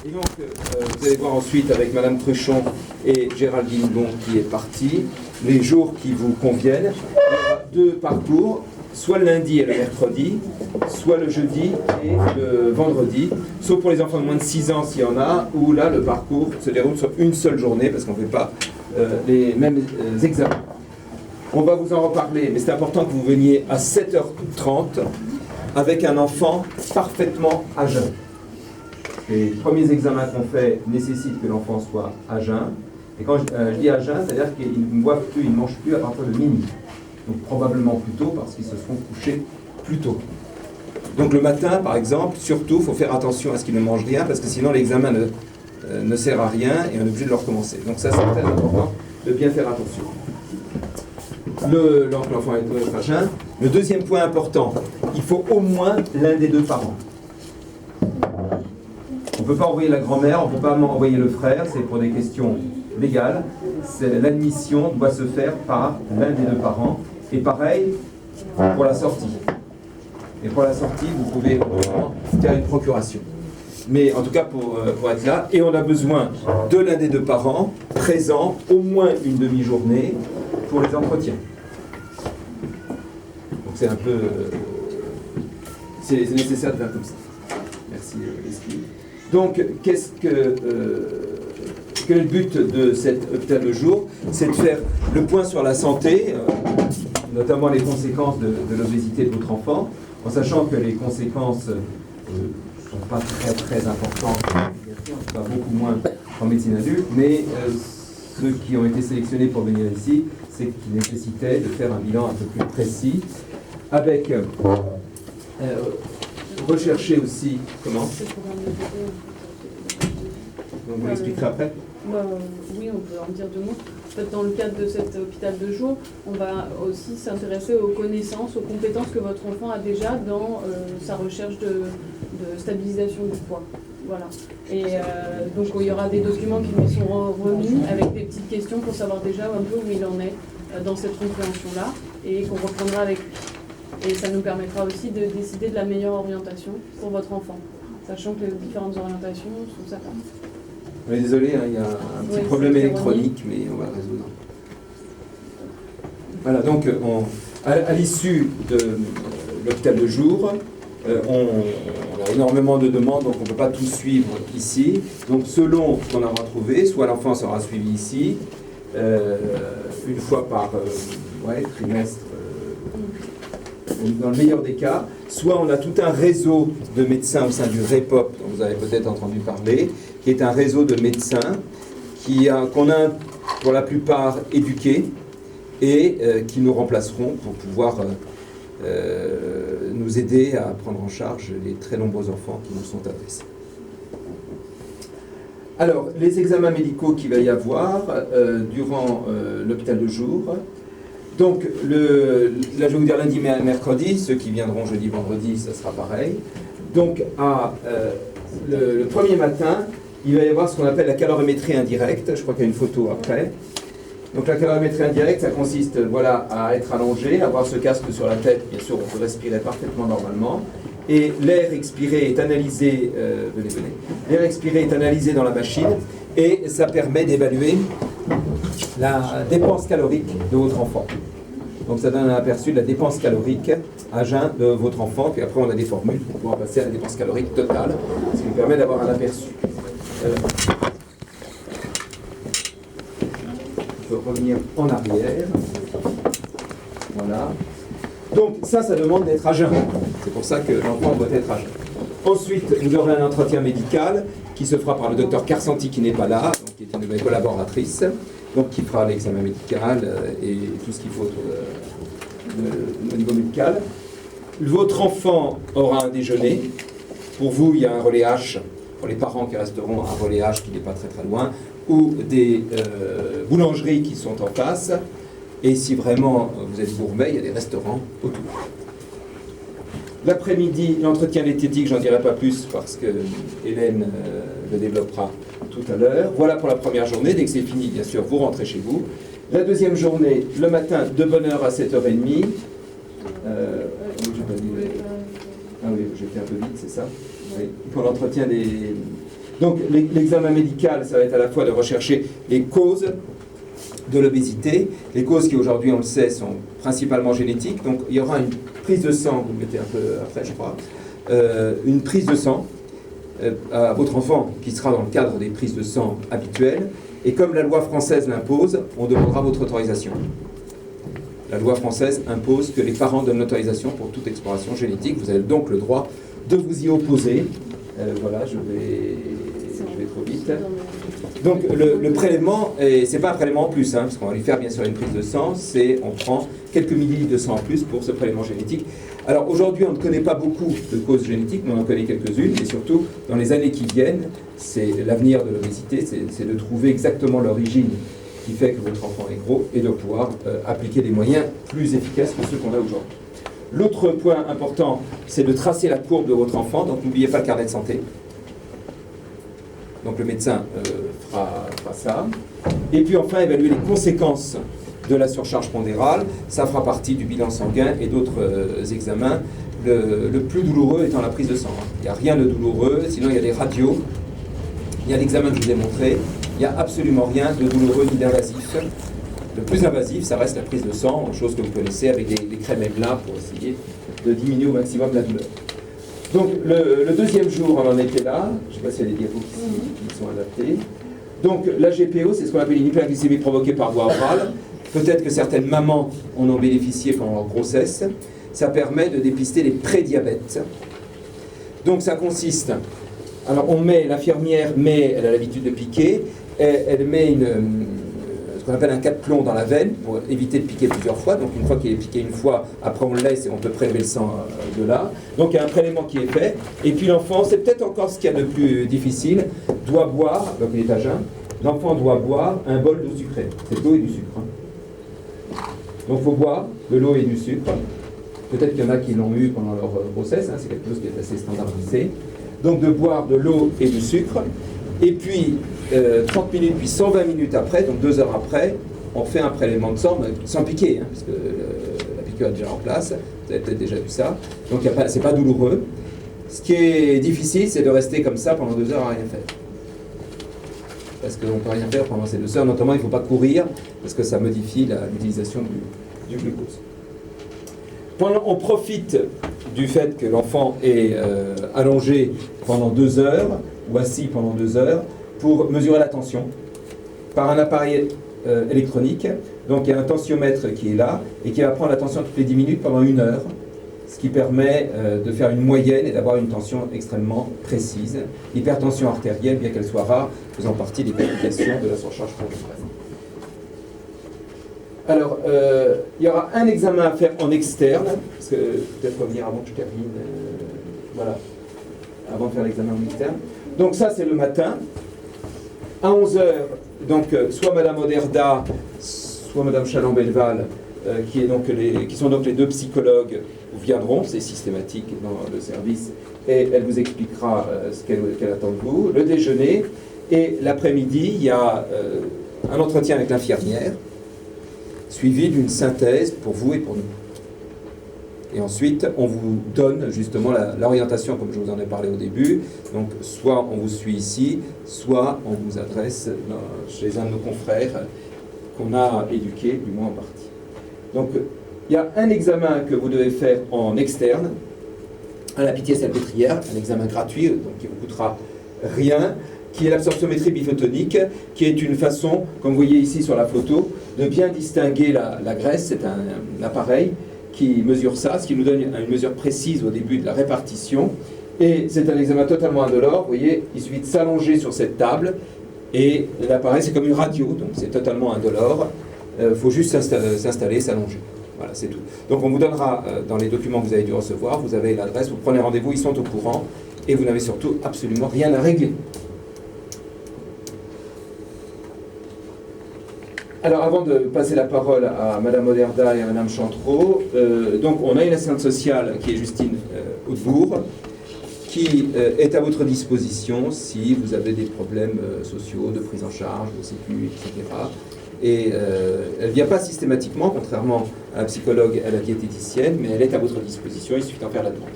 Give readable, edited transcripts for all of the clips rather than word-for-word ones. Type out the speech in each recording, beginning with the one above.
Et donc, vous allez voir ensuite avec Madame Cruchon et Géraldine Bon qui est partie, les jours qui vous conviennent. Il y aura deux parcours, soit le lundi et le mercredi, soit le jeudi et le vendredi, sauf pour les enfants de moins de 6 ans s'il y en a, où là le parcours se déroule sur une seule journée parce qu'on ne fait pas les mêmes examens. On va vous en reparler, mais c'est important que vous veniez à 7h30 avec un enfant parfaitement à jeun. Les premiers examens qu'on fait nécessitent que l'enfant soit à jeun. Et quand je dis à jeun, c'est-à-dire qu'ils ne boivent plus, ils ne mangent plus à partir de minuit. Donc probablement plus tôt parce qu'ils se seront couchés plus tôt. Donc le matin, par exemple, surtout, il faut faire attention à ce qu'ils ne mangent rien parce que sinon l'examen ne sert à rien et on est obligé de le recommencer. Donc ça, c'est très important de bien faire attention. L'enfant est à jeun. Le deuxième point important, il faut au moins l'un des deux parents. On ne peut pas envoyer la grand-mère, on ne peut pas envoyer le frère, c'est pour des questions légales. L'admission doit se faire par l'un des deux parents. Et pareil pour la sortie. Et pour la sortie, vous pouvez faire une procuration. Mais en tout cas, pour être là, et on a besoin de l'un des deux parents présent au moins une demi-journée pour les entretiens. Donc c'est un peu... c'est nécessaire de faire comme ça. Merci, Leslie. Donc, quel est le but de cet hôpital de jour? C'est de faire le point sur la santé, notamment les conséquences de l'obésité de votre enfant, en sachant que les conséquences ne sont pas très importantes, pas beaucoup moins en médecine adulte, mais ceux qui ont été sélectionnés pour venir ici, c'est qu'ils nécessitaient de faire un bilan un peu plus précis, avec rechercher aussi comment. Donc vous l'expliquerez après. Oui, on peut en dire deux mots. En fait, dans le cadre de cet hôpital de jour, on va aussi s'intéresser aux connaissances, aux compétences que votre enfant a déjà dans sa recherche de stabilisation du poids. Voilà. Et donc il y aura des documents qui lui seront remis avec des petites questions pour savoir déjà un peu où il en est dans cette compréhension-là et qu'on reprendra avec lui. Et ça nous permettra aussi de décider de la meilleure orientation pour votre enfant, sachant que les différentes orientations sont certaines. On est désolé, hein, il y a un petit problème électronique, mais on va le résoudre. Voilà, donc à l'issue de l'hôpital de jour, on a énormément de demandes, donc on ne peut pas tout suivre ici. Donc selon ce qu'on aura trouvé, soit l'enfant sera suivi ici, une fois par trimestre, dans le meilleur des cas, soit on a tout un réseau de médecins au sein du REPOP, dont vous avez peut-être entendu parler, qui est un réseau de médecins qu'on a pour la plupart éduqués et qui nous remplaceront pour pouvoir nous aider à prendre en charge les très nombreux enfants qui nous sont adressés. Alors, les examens médicaux qu'il va y avoir durant l'hôpital de jour. Donc, là je vais vous dire lundi, mercredi, ceux qui viendront jeudi, vendredi, ça sera pareil. Donc, le premier matin, il va y avoir ce qu'on appelle la calorimétrie indirecte, je crois qu'il y a une photo après. Donc la calorimétrie indirecte, ça consiste à être allongé, avoir ce casque sur la tête, bien sûr on peut respirer parfaitement normalement, et l'air expiré est analysé, l'air expiré est analysé dans la machine, et ça permet d'évaluer la dépense calorique de votre enfant. Donc ça donne un aperçu de la dépense calorique à jeun de votre enfant, puis après on a des formules pour pouvoir passer à la dépense calorique totale, ce qui nous permet d'avoir un aperçu. Je peux revenir en arrière. Voilà. Donc ça demande d'être à jeun. C'est pour ça que l'enfant doit être à jeun. Ensuite, vous aurez un entretien médical qui se fera par le docteur Carsanti qui n'est pas là, donc qui est une de mes collaboratrices, donc qui fera l'examen médical et tout ce qu'il faut au niveau médical. Votre enfant aura un déjeuner. Pour vous, il y a un relais H, pour les parents qui resteront, un relais H qui n'est pas très loin, ou des boulangeries qui sont en face. Et si vraiment vous êtes gourmet, il y a des restaurants autour. L'après-midi, l'entretien diététique, j'en dirai pas plus parce que Hélène le développera tout à l'heure. Voilà pour la première journée. Dès que c'est fini, bien sûr, vous rentrez chez vous. La deuxième journée, le matin, de bonne heure à 7h30. Ah oui, j'ai fait un peu vite, c'est ça? Oui. Pour l'entretien des... Donc l'examen médical, ça va être à la fois de rechercher les causes de l'obésité. Les causes qui aujourd'hui, on le sait, sont principalement génétiques. Donc il y aura une prise de sang, vous le mettez un peu après je crois, une prise de sang à votre enfant qui sera dans le cadre des prises de sang habituelles. Et comme la loi française l'impose, on demandera votre autorisation. La loi française impose que les parents donnent l'autorisation pour toute exploration génétique. Vous avez donc le droit de vous y opposer. Voilà, je vais trop vite. Donc le prélèvement, et c'est pas un prélèvement en plus, hein, parce qu'on va lui faire bien sûr une prise de sang, on prend quelques millilitres de sang en plus pour ce prélèvement génétique. Alors aujourd'hui, on ne connaît pas beaucoup de causes génétiques, mais on en connaît quelques-unes, et surtout dans les années qui viennent, c'est l'avenir de l'obésité, c'est de trouver exactement l'origine qui fait que votre enfant est gros et de pouvoir appliquer des moyens plus efficaces que ceux qu'on a aujourd'hui. L'autre point important, c'est de tracer la courbe de votre enfant, donc n'oubliez pas le carnet de santé. Donc le médecin fera ça. Et puis enfin, évaluer les conséquences de la surcharge pondérale. Ça fera partie du bilan sanguin et d'autres examens. Le plus douloureux étant la prise de sang. Il n'y a rien de douloureux, sinon il y a les radios, il y a l'examen que je vous ai montré. Il n'y a absolument rien de douloureux ni d'invasif. Le plus invasif, ça reste la prise de sang, chose que vous connaissez avec des crèmes EMLA pour essayer de diminuer au maximum la douleur. Donc le deuxième jour, on en était là. Je ne sais pas s'il y a des diapos qui sont adaptés. Donc la GPO, c'est ce qu'on appelle une hyperglycémie provoquée par voie orale. Peut-être que certaines mamans en ont bénéficié pendant leur grossesse. Ça permet de dépister les prédiabètes. Donc ça consiste... Alors l'infirmière elle a l'habitude de piquer, elle met ce qu'on appelle un cas de plomb dans la veine pour éviter de piquer plusieurs fois. Donc une fois qu'il est piqué une fois, après on le laisse et on peut prélever le sang de là. Donc il y a un prélèvement qui est fait. Et puis l'enfant, c'est peut-être encore ce qu'il y a de plus difficile, doit boire, donc il est à jeun, l'enfant doit boire un bol d'eau sucrée. C'est de l'eau et du sucre. Donc il faut boire de l'eau et du sucre. Peut-être qu'il y en a qui l'ont eu pendant leur grossesse, c'est quelque chose qui est assez standardisé. Donc de boire de l'eau et du sucre. Et puis 30 minutes, puis 120 minutes après, donc 2 heures après, on fait un prélèvement de sang, sans piquer, parce que la piqûre est déjà en place, vous avez peut-être déjà vu ça, donc c'est pas douloureux. Ce qui est difficile, c'est de rester comme ça pendant 2 heures à rien faire. Parce qu'on ne peut rien faire pendant ces 2 heures, notamment il ne faut pas courir, parce que ça modifie l'utilisation du glucose. On profite du fait que l'enfant est allongé pendant 2 heures, ou assis pendant 2 heures, pour mesurer la tension par un appareil électronique. Donc il y a un tensiomètre qui est là et qui va prendre la tension toutes les 10 minutes pendant 1 heure, ce qui permet de faire une moyenne et d'avoir une tension extrêmement précise. L'hypertension artérielle, bien qu'elle soit rare, faisant partie des complications de la surcharge pondérale. Alors, il y aura un examen à faire en externe, parce que peut-être revenir avant que je termine, voilà, avant de faire l'examen en externe. Donc ça, c'est le matin. À 11h, donc, soit Madame Oderda, soit Madame Chalon-Belval, qui sont donc les 2 psychologues, viendront, c'est systématique dans le service, et elle vous expliquera ce qu'elle attend de vous. Le déjeuner, et l'après-midi, il y a un entretien avec l'infirmière, suivi d'une synthèse pour vous et pour nous. Et ensuite, on vous donne justement l'orientation, comme je vous en ai parlé au début. Donc, soit on vous suit ici, soit on vous adresse chez un de nos confrères qu'on a éduqué, du moins en partie. Donc, il y a un examen que vous devez faire en externe, à la Pitié-Salpêtrière, un examen gratuit, donc qui ne vous coûtera rien, qui est l'absorptiométrie biphotonique, qui est une façon, comme vous voyez ici sur la photo, de bien distinguer la graisse. C'est un appareil qui mesure ça, ce qui nous donne une mesure précise au début de la répartition. Et c'est un examen totalement indolore. Vous voyez, il suffit de s'allonger sur cette table, et l'appareil, c'est comme une radio, donc c'est totalement indolore. Il faut juste s'installer, s'allonger. Voilà, c'est tout. Donc on vous donnera, dans les documents que vous avez dû recevoir, vous avez l'adresse, vous prenez rendez-vous, ils sont au courant, et vous n'avez surtout absolument rien à régler. Alors, avant de passer la parole à Madame Oderda et à Madame Chantreau, donc on a une assistante sociale qui est Justine Hautebourg, qui est à votre disposition si vous avez des problèmes sociaux, de prise en charge, de sécu, etc. Et elle ne vient pas systématiquement, contrairement à la psychologue et à la diététicienne, mais elle est à votre disposition, il suffit d'en faire la demande.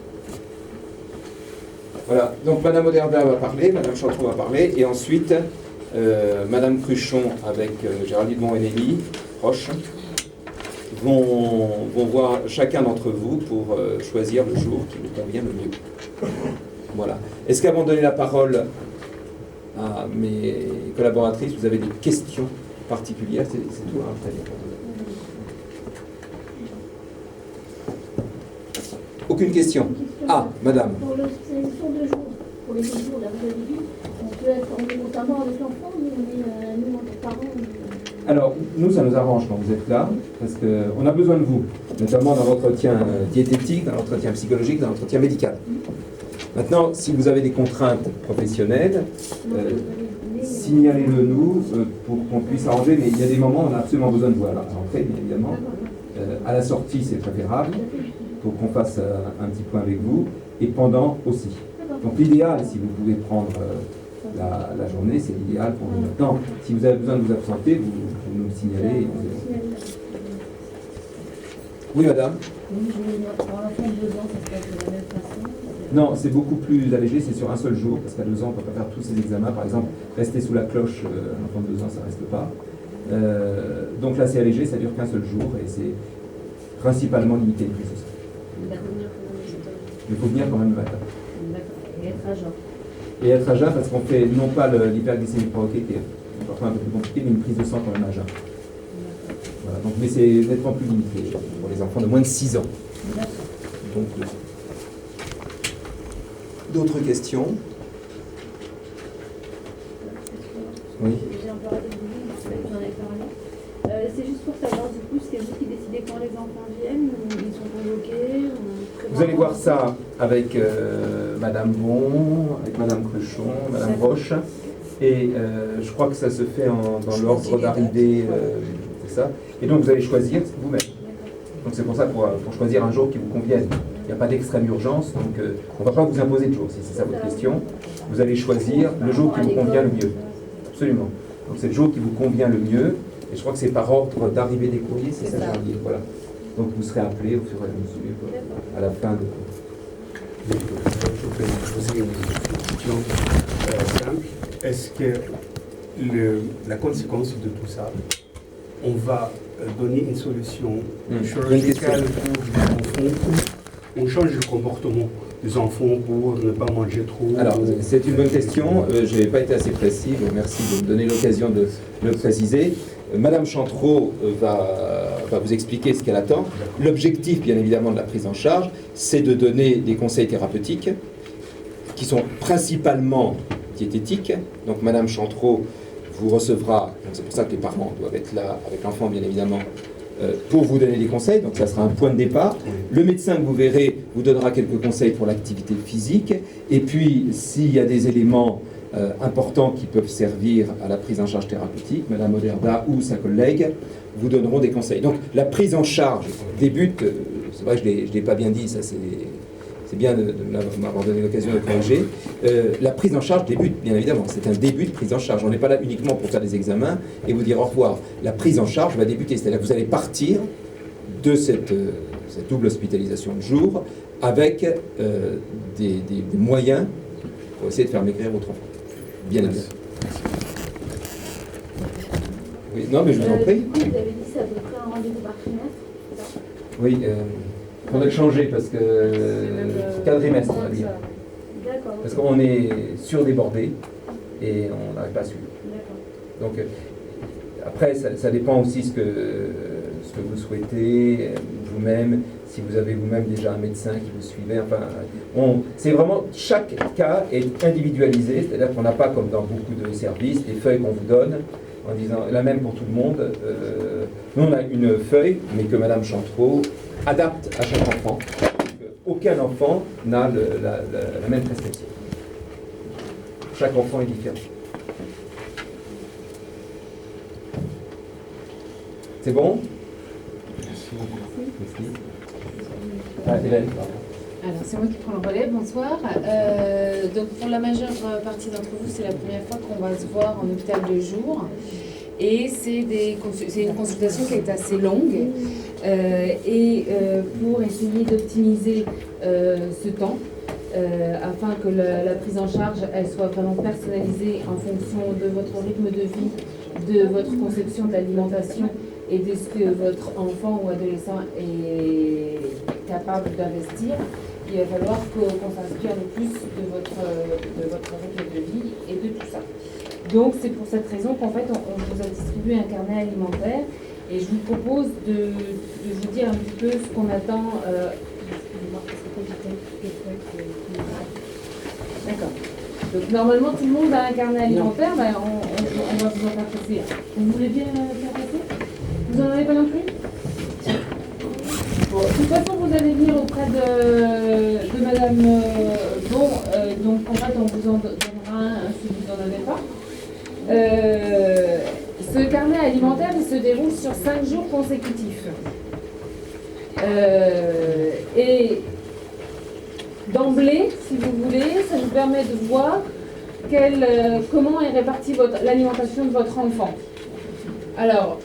Voilà, donc Madame Oderda va parler, Madame Chantreau va parler, et ensuite Madame Cruchon avec Géraldine Bon-Enelli, Roche, vont voir chacun d'entre vous pour choisir le jour qui vous convient le mieux. Voilà. Est-ce qu'avant de donner la parole à mes collaboratrices, vous avez des questions particulières? C'est tout, hein, très bien. Aucune question? Ah, madame. Pour la sélection de jours, pour les 2 jours, là, vous avez dit, on peut être notamment avec l'enfant, mais on est nous, en tant que parents. Alors, nous, ça nous arrange quand vous êtes là, parce qu'on a besoin de vous, notamment dans l'entretien diététique, dans l'entretien psychologique, dans l'entretien médical. Maintenant, si vous avez des contraintes professionnelles, signalez-le nous pour qu'on puisse arranger, mais il y a des moments où on a absolument besoin de vous. Alors, à l'entrée, bien évidemment, à la sortie, c'est préférable, pour qu'on fasse un petit point avec vous, et pendant aussi. Donc l'idéal, si vous pouvez prendre la journée, c'est l'idéal pour nous. Maintenant, si vous avez besoin de vous absenter, vous nous le signalez. Oui, madame? Pour l'enfant de 2 ans, ça se passe de la même façon. Non, c'est beaucoup plus allégé, c'est sur un seul jour, parce qu'à 2 ans, on ne peut pas faire tous ces examens. Par exemple, rester sous la cloche, un enfant de 2 ans, ça ne reste pas. Donc là, c'est allégé, ça dure qu'un seul jour, et c'est principalement limité une prise de sang. Il faut venir quand même le matin. D'accord. Et être à jeun. Et être à jeun parce qu'on fait non pas l'hyperglycémie provoquée qui est parfois un peu plus compliqué, mais une prise de sang quand même à jeun. Voilà, donc, mais c'est nettement plus limité pour les enfants de moins de 6 ans. Donc, d'autres questions? Oui. J'ai un peu raté le début, mais j'en avais parlé. C'est juste pour savoir, du coup, c'est vous qui décidez quand les enfants viennent, ou ils sont convoqués, Vous allez voir ça avec Madame Bon, avec Madame Cruchon, Madame Roche, et je crois que ça se fait dans l'ordre d'arrivée, c'est ça. Et donc vous allez choisir vous-même. Donc c'est pour ça pour choisir un jour qui vous convienne. Il n'y a pas d'extrême urgence, donc on ne va pas vous imposer de jour, si c'est ça votre question. Vous allez choisir le jour qui vous convient le mieux. Absolument. Donc c'est le jour qui vous convient le mieux, et je crois que c'est par ordre d'arrivée des courriers, c'est ça, Géraldine, voilà. Donc vous serez appelé au fur et à mesure, à la fin de... Je vous ai une question simple. Est-ce que la conséquence de tout ça, on va donner une solution chirurgicale pour les enfants, on change le comportement des enfants pour ne pas manger trop? Alors, c'est une bonne question. Je n'ai pas été assez précis, donc merci de me donner l'occasion de le préciser. Madame Chantreau va vous expliquer ce qu'elle attend. L'objectif, bien évidemment, de la prise en charge, c'est de donner des conseils thérapeutiques qui sont principalement diététiques. Donc, Madame Chantreau vous recevra, c'est pour ça que les parents doivent être là avec l'enfant, bien évidemment, pour vous donner des conseils. Donc, ça sera un point de départ. Le médecin que vous verrez vous donnera quelques conseils pour l'activité physique. Et puis, s'il y a des éléments importants qui peuvent servir à la prise en charge thérapeutique, Madame Oderda ou sa collègue vous donneront des conseils. Donc la prise en charge débute, c'est vrai que je ne l'ai pas bien dit, ça c'est bien de m'avoir donné l'occasion de corriger, la prise en charge débute, bien évidemment, c'est un début de prise en charge. On n'est pas là uniquement pour faire des examens et vous dire au revoir. La prise en charge va débuter, c'est-à-dire que vous allez partir de cette double hospitalisation de jour avec des moyens pour essayer de faire maigrir votre enfant. Bien évidemment. Oui, non, mais je vous en prie. Du coup, vous avez dit que c'est à peu près un rendez-vous par trimestre, c'est ça? Oui, il faudrait le changer parce que quadrimestre, on va dire. D'accord. Parce qu'on est surdébordé et on n'arrive pas à suivre. D'accord. Donc, après, ça dépend aussi ce que vous souhaitez vous-même, si vous avez vous-même déjà un médecin qui vous suivait. Enfin, c'est vraiment, chaque cas est individualisé, c'est-à-dire qu'on n'a pas, comme dans beaucoup de services, des feuilles qu'on vous donne en disant la même pour tout le monde. Nous, on a une feuille, mais que Madame Chantreau adapte à chaque enfant. Aucun enfant n'a la même prescription. Chaque enfant est différent. C'est bon? Merci. Ah, Hélène, pardon. Alors, c'est moi qui prends le relais, bonsoir. Donc, pour la majeure partie d'entre vous, c'est la première fois qu'on va se voir en hôpital de jour. Et c'est une consultation qui est assez longue. Pour essayer d'optimiser ce temps, afin que la prise en charge elle soit vraiment personnalisée en fonction de votre rythme de vie, de votre conception de l'alimentation et de ce que votre enfant ou adolescent est capable d'investir. Il va falloir qu'on s'inspire le plus de votre rythme de vie et de tout ça. Donc c'est pour cette raison qu'en fait on vous a distribué un carnet alimentaire et je vous propose de vous dire un petit peu ce qu'on attend. D'accord. Donc normalement tout le monde a un carnet alimentaire, ben, on va vous en faire passer. Vous voulez bien faire passer? Vous n'en avez pas non plus? Bon, de toute façon vous allez venir auprès de Madame Bon, donc en fait on vous en donnera un si vous n'en avez pas. Ce carnet alimentaire il se déroule sur 5 jours consécutifs. Et d'emblée, si vous voulez, ça nous permet de voir comment est répartie l'alimentation de votre enfant. Alors,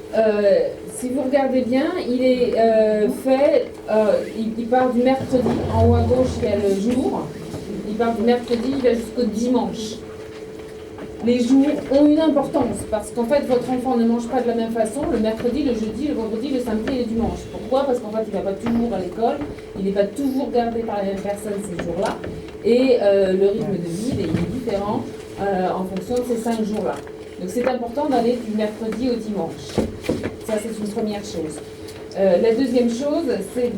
si vous regardez bien, il est fait, il part du mercredi, en haut à gauche il y a le jour, il part du mercredi, il va jusqu'au dimanche. Les jours ont une importance parce qu'en fait votre enfant ne mange pas de la même façon le mercredi, le jeudi, le vendredi, le samedi et le dimanche. Pourquoi? Parce qu'en fait il ne va pas toujours à l'école, il n'est pas toujours gardé par la même personne ces jours-là et le rythme de vie il est différent en fonction de ces 5 jours-là. Donc c'est important d'aller du mercredi au dimanche. Ça c'est une première chose. La deuxième chose, c'est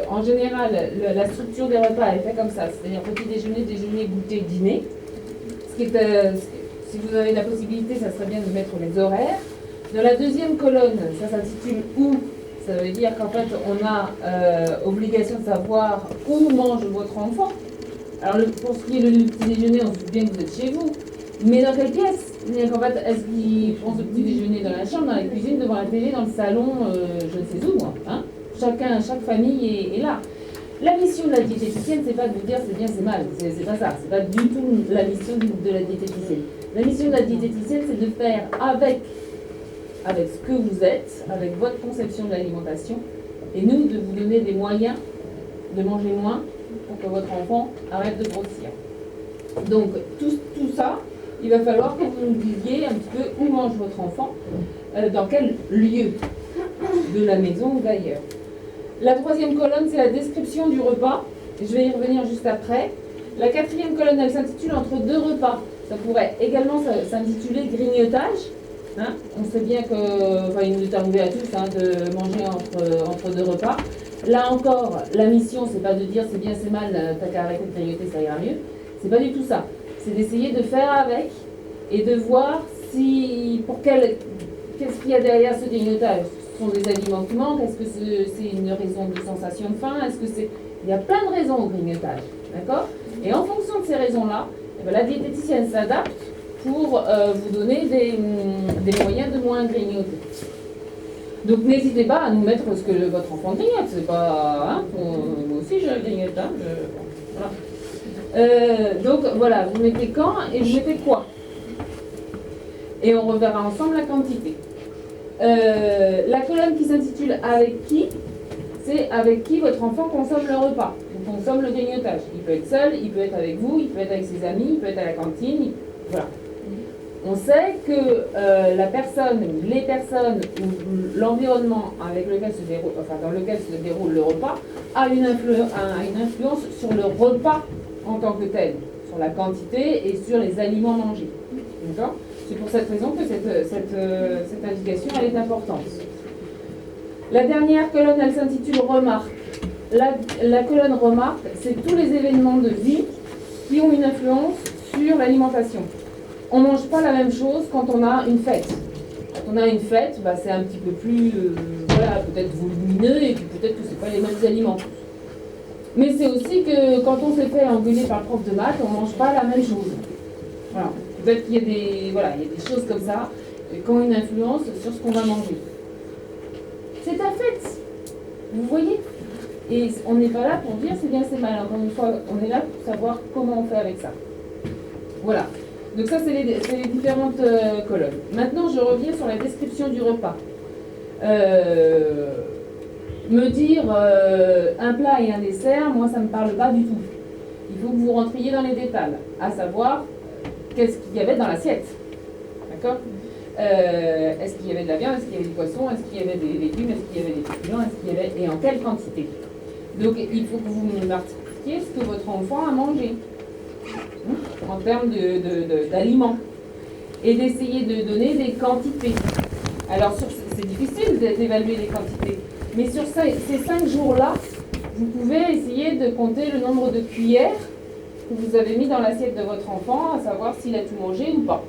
en général, la structure des repas est faite comme ça, c'est-à-dire petit déjeuner, déjeuner, goûter, dîner. Si vous avez la possibilité, ça serait bien de mettre les horaires. Dans la deuxième colonne, ça s'intitule « Où ». Ça veut dire qu'en fait, on a obligation de savoir où mange votre enfant. Alors, pour ce qui est du petit déjeuner, on se doute bien que vous êtes chez vous. Mais dans quelle pièce? En fait, est-ce qu'il prend ce petit déjeuner dans la chambre, dans la cuisine, devant la télé, dans le salon, je ne sais où, moi, hein? Chaque famille est là. La mission de la diététicienne, c'est pas de vous dire c'est bien, c'est mal. C'est pas ça. C'est pas du tout la mission de la diététicienne. La mission de la diététicienne, c'est de faire avec ce que vous êtes, avec votre conception de l'alimentation, et nous, de vous donner des moyens de manger moins pour que votre enfant arrête de grossir. Donc, tout ça, il va falloir que vous nous disiez un petit peu où mange votre enfant, dans quel lieu de la maison ou d'ailleurs. La troisième colonne, c'est la description du repas. Je vais y revenir juste après. La quatrième colonne, elle s'intitule Entre deux repas. Ça pourrait également s'intituler grignotage. Hein, on sait bien que, il nous est arrivé à tous de manger entre deux repas. Là encore, la mission, c'est pas de dire c'est bien, c'est mal, t'as qu'à arrêter de grignoter, ça ira mieux. C'est pas du tout ça. C'est d'essayer de faire avec et de voir qu'est-ce qu'il y a derrière ce grignotage. Ce sont des aliments qui manquent, est-ce que c'est une raison de sensation de faim, il y a plein de raisons au grignotage, d'accord? Et en fonction de ces raisons-là, la diététicienne s'adapte pour vous donner des moyens de moins grignoter. Donc n'hésitez pas à nous mettre ce que votre enfant grignote, c'est pas... moi aussi je grignote, voilà. Donc voilà, vous mettez quand et vous mettez quoi. Et on reverra ensemble la quantité. La colonne qui s'intitule « Avec qui », c'est avec qui votre enfant consomme le repas, ou consomme le grignotage. Il peut être seul, il peut être avec vous, il peut être avec ses amis, il peut être à la cantine, voilà. On sait que la personne, les personnes ou l'environnement dans lequel se déroule le repas a une influence sur le repas en tant que tel, sur la quantité et sur les aliments mangés. D'accord ? C'est pour cette raison que cette indication elle est importante. La dernière colonne, elle s'intitule Remarques. La colonne Remarques, c'est tous les événements de vie qui ont une influence sur l'alimentation. On ne mange pas la même chose quand on a une fête. Quand on a une fête, c'est un petit peu plus, peut-être volumineux et puis peut-être que ce n'est pas les mêmes aliments. Mais c'est aussi que quand on s'est fait engueuler par le prof de maths, on ne mange pas la même chose. Voilà. Peut-être qu'il y a des choses comme ça qui ont une influence sur ce qu'on va manger. C'est un fait, vous voyez. Et on n'est pas là pour dire c'est bien, c'est mal. Encore une fois, on est là pour savoir comment on fait avec ça. Voilà. Donc ça, c'est les différentes colonnes. Maintenant, je reviens sur la description du repas. Me dire un plat et un dessert, moi, ça ne me parle pas du tout. il faut que vous rentriez dans les détails, à savoir qu'est-ce qu'il y avait dans l'assiette. D'accord? Est-ce qu'il y avait de la viande, est-ce qu'il y avait du poisson, est-ce qu'il y avait des légumes, est-ce qu'il y avait des féculents, est-ce qu'il y avait, et en quelle quantité. Donc il faut que vous me marquiez ce que votre enfant a mangé en termes d'aliments et d'essayer de donner des quantités. Alors c'est difficile d'évaluer les quantités, mais sur ces 5 jours-là, vous pouvez essayer de compter le nombre de cuillères que vous avez mis dans l'assiette de votre enfant, à savoir s'il a tout mangé ou pas.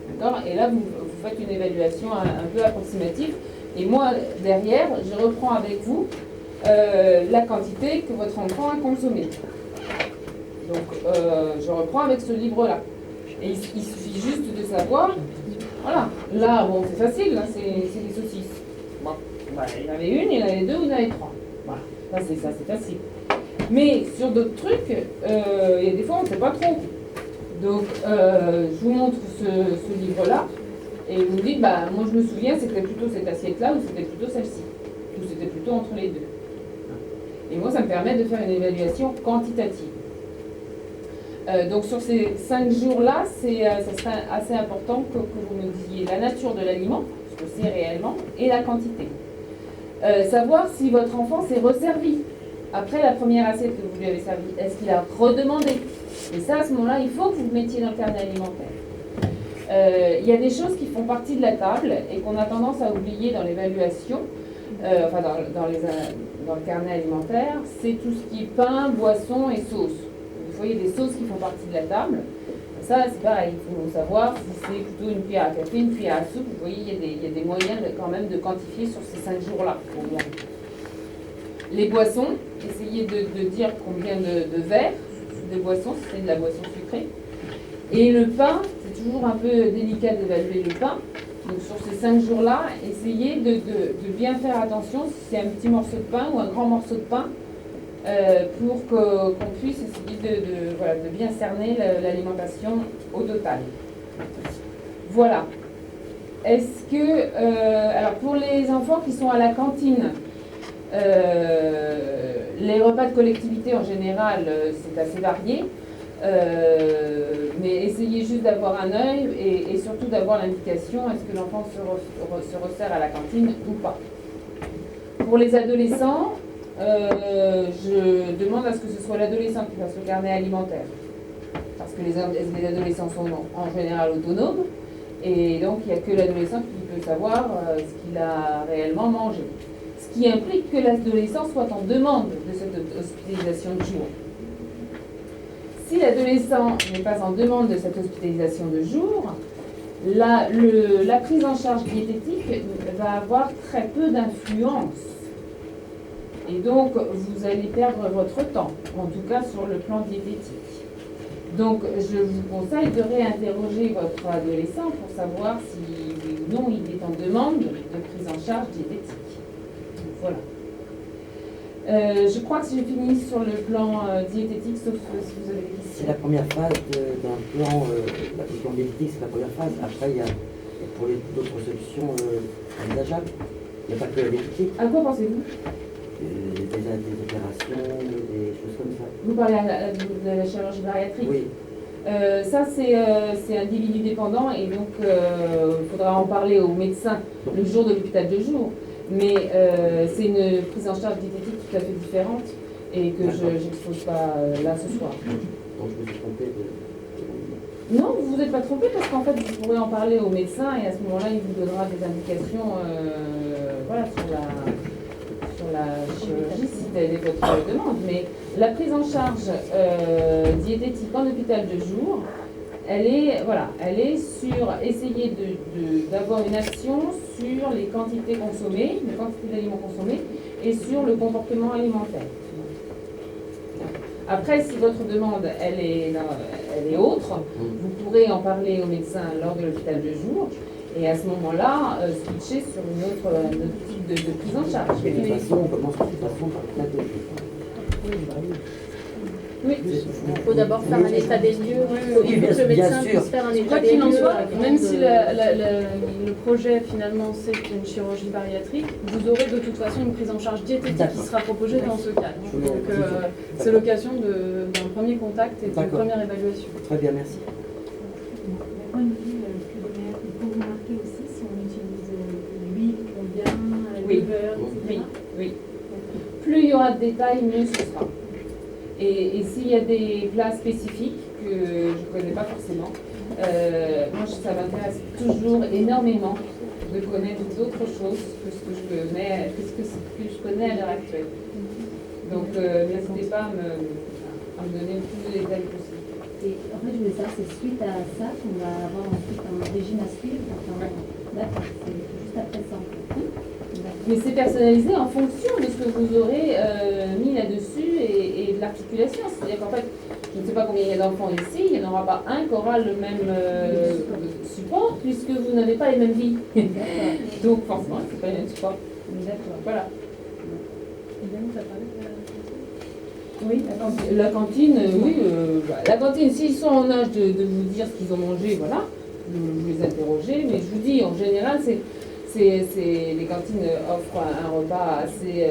D'accord? Et là, vous faites une évaluation un peu approximative. Et moi, derrière, je reprends avec vous la quantité que votre enfant a consommée. Donc, je reprends avec ce livre-là. Et il suffit juste de savoir, voilà, là, bon, c'est facile, là, c'est des saucisses. Bon, bah, il y en avait une, il y en avait deux, il y en avait trois. Voilà, ça c'est facile. Mais sur d'autres trucs, il y a des fois, on ne sait pas trop. Donc, je vous montre ce livre-là, et vous me dites, bah, moi je me souviens, c'était plutôt cette assiette-là, ou c'était plutôt celle-ci, ou c'était plutôt entre les deux. Et moi, ça me permet de faire une évaluation quantitative. Donc, sur ces 5 jours-là, ça serait assez important que vous me disiez la nature de l'aliment, ce que c'est réellement, et la quantité. Savoir si votre enfant s'est resservi après la première assiette que vous lui avez servie. Est-ce qu'il a redemandé? Et ça, à ce moment-là, il faut que vous le mettiez dans le carnet alimentaire. Il y a des choses qui font partie de la table et qu'on a tendance à oublier dans l'évaluation, enfin dans le carnet alimentaire, c'est tout ce qui est pain, boisson et sauce. Vous voyez des sauces qui font partie de la table. Ça, c'est pareil, il faut savoir si c'est plutôt une cuillère à café, une cuillère à soupe. Vous voyez, il y a des moyens quand même de quantifier sur ces 5 jours-là, au moins. Les boissons, essayez de dire combien de verres de boissons, si c'est de la boisson sucrée. Et le pain, c'est toujours un peu délicat d'évaluer le pain. Donc sur ces 5 jours-là, essayez de bien faire attention si c'est un petit morceau de pain ou un grand morceau de pain, pour qu'on puisse essayer de bien cerner l'alimentation au total. Voilà. Est-ce que, alors pour les enfants qui sont à la cantine, les repas de collectivité en général, c'est assez varié, mais essayez juste d'avoir un œil et surtout d'avoir l'indication, est-ce que l'enfant se resserre à la cantine ou pas. Pour les adolescents, je demande à ce que ce soit l'adolescent qui fasse le carnet alimentaire, parce que les adolescents sont en général autonomes, et donc il n'y a que l'adolescent qui peut savoir ce qu'il a réellement mangé. Ce qui implique que l'adolescent soit en demande de cette hospitalisation de jour. Si l'adolescent n'est pas en demande de cette hospitalisation de jour, la prise en charge diététique va avoir très peu d'influence. Et donc, vous allez perdre votre temps, en tout cas sur le plan diététique. Donc, je vous conseille de réinterroger votre adolescent pour savoir si oui ou non il est en demande de prise en charge diététique. Voilà. Je crois que j'ai fini sur le plan diététique, sauf si vous avez des questions. C'est la première phase d'un plan, le plan diététique, c'est la première phase. Après, il y a pour les d'autres solutions envisageables. Il n'y a pas que la diététique. À quoi pensez-vous? Des opérations, des choses comme ça. Vous parlez de la chirurgie bariatrique? Oui. Ça, c'est individu dépendant et donc il faudra en parler au médecin le jour de l'hôpital de jour. Mais c'est une prise en charge diététique tout à fait différente et que je n'expose pas là ce soir. Donc je me suis trompé Non, vous vous êtes pas trompé parce qu'en fait vous pourrez en parler au médecin et à ce moment-là il vous donnera des indications voilà, sur la chirurgie si telle est votre demande. Mais la prise en charge diététique en hôpital de jour, elle est sur essayer d'avoir une action sur les quantités consommées, les quantités d'aliments consommés et sur le comportement alimentaire. Après, si votre demande elle est autre, vous pourrez en parler au médecin lors de l'hôpital de jour et à ce moment-là, switcher sur un autre type de prise en charge. de toute façon, on commence de toute façon par l'hôpital de jour. Oui, il faut d'abord faire un état des lieux. Oui, Il faut que le bien médecin sûr. puisse faire un état Quoi des qu'il en lieux. soit, avant même de- si le projet finalement c'est une chirurgie bariatrique, vous aurez de toute façon une prise en charge diététique qui D'accord. sera proposée dans ce cadre. Je me- Donc c'est l'occasion d'un premier contact et d'une D'accord. première évaluation. Très bien, merci. D'un point de vue culinaire, il faut remarquer aussi si on utilise l'huile ou bien Oui. le beurre, etc. Oui. Plus il y aura de détails, mieux ce sera. Et s'il y a des plats spécifiques que je ne connais pas forcément, moi ça m'intéresse toujours énormément de connaître d'autres choses que ce que je connais à l'heure actuelle. Donc n'hésitez pas à me donner le plus de détails possible. Et en fait, je voulais savoir, c'est suite à ça qu'on va avoir ensuite un régime à suivre. Enfin, d'accord, c'est juste après ça en fait. D'accord. Mais c'est personnalisé en fonction de ce que vous aurez mis là-dessus et de l'articulation. C'est-à-dire qu'en fait, je ne sais pas combien il y a d'enfants ici, il n'y en aura pas un qui aura le même support puisque vous n'avez pas les mêmes vies. Donc forcément, c'est pas le même support. D'accord. Voilà. Évidemment, tu as parlé de Oui, la cantine, oui. La cantine, s'ils sont en âge de vous dire ce qu'ils ont mangé, voilà, vous les interrogez. Mais je vous dis, en général, les cantines offrent un repas assez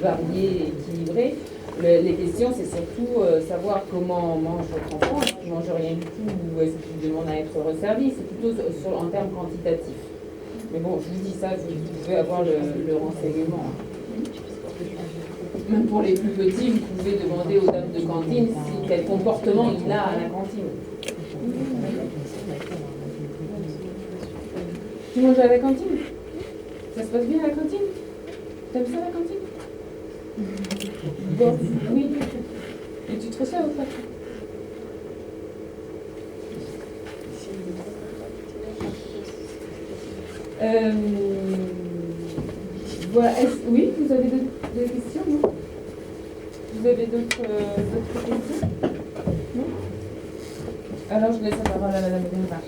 varié et équilibré. Les questions, c'est surtout savoir comment mange votre enfant. Est-ce qu'il ne mange rien du tout ou est-ce qu'il demande à être resservi? C'est plutôt en termes quantitatifs. Mais bon, je vous dis ça, vous pouvez avoir le renseignement. Même pour les plus petits, vous pouvez demander aux dames de cantine quel comportement il a à la cantine. Tu manges à la cantine? Ça se passe bien à la cantine? T'aimes ça la cantine? Bon, oui. Et tu te reçois au patron? Voilà. Oui, vous avez des questions, non? Vous avez d'autres questions? Non? Alors, je laisse la parole à Madame Bernard.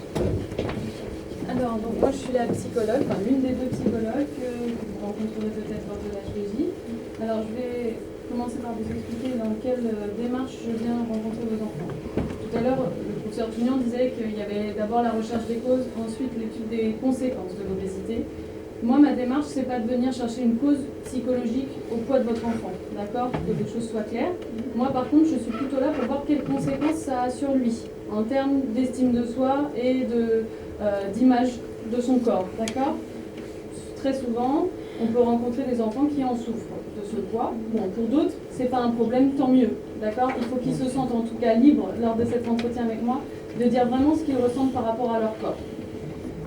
Alors, donc moi je suis la psychologue, enfin l'une des deux psychologues que vous rencontrerez peut-être lors de l'HPJ. Alors je vais commencer par vous expliquer dans quelle démarche je viens rencontrer vos enfants. Tout à l'heure, le professeur Tougnan disait qu'il y avait d'abord la recherche des causes, ensuite l'étude des conséquences de l'obésité. Moi, ma démarche, c'est pas de venir chercher une cause psychologique au poids de votre enfant, d'accord? Que les choses soient claires. Moi, par contre, je suis plutôt là pour voir quelles conséquences ça a sur lui, en termes d'estime de soi et d'image de son corps, d'accord? Très souvent, on peut rencontrer des enfants qui en souffrent de ce poids. Bon, pour d'autres, c'est pas un problème, tant mieux, d'accord? Il faut qu'ils se sentent en tout cas libres lors de cet entretien avec moi de dire vraiment ce qu'ils ressentent par rapport à leur corps.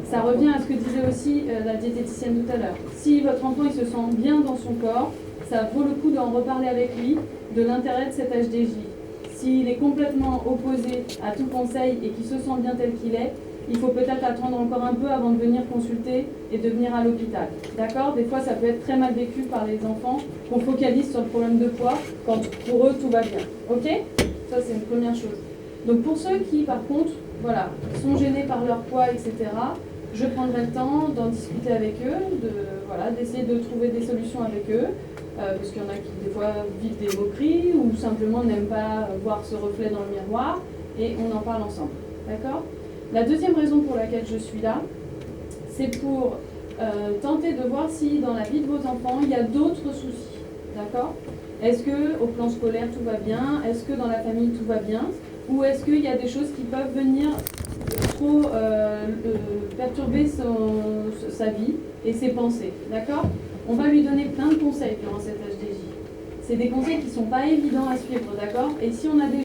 Ça revient à ce que disait aussi la diététicienne tout à l'heure. Si votre enfant il se sent bien dans son corps, ça vaut le coup d'en reparler avec lui de l'intérêt de cet HDJ. S'il est complètement opposé à tout conseil et qu'il se sent bien tel qu'il est, il faut peut-être attendre encore un peu avant de venir consulter et de venir à l'hôpital. D'accord? Des fois, ça peut être très mal vécu par les enfants qu'on focalise sur le problème de poids quand pour eux tout va bien. Ok? Ça, c'est une première chose. Donc pour ceux qui, par contre, voilà, sont gênés par leur poids, etc., je prendrai le temps d'en discuter avec eux, d'essayer de trouver des solutions avec eux, parce qu'il y en a qui, des fois, vivent des moqueries ou simplement n'aiment pas voir ce reflet dans le miroir, et on en parle ensemble. D'accord? La deuxième raison pour laquelle je suis là, c'est pour tenter de voir si dans la vie de vos enfants, il y a d'autres soucis. D'accord? Est-ce qu'au plan scolaire, tout va bien? Est-ce que dans la famille, tout va bien? Ou est-ce qu'il y a des choses qui peuvent venir trop perturber sa vie et ses pensées? D'accord? On va lui donner plein de conseils durant cette HDJ. C'est des conseils qui ne sont pas évidents à suivre, d'accord? Et si on a des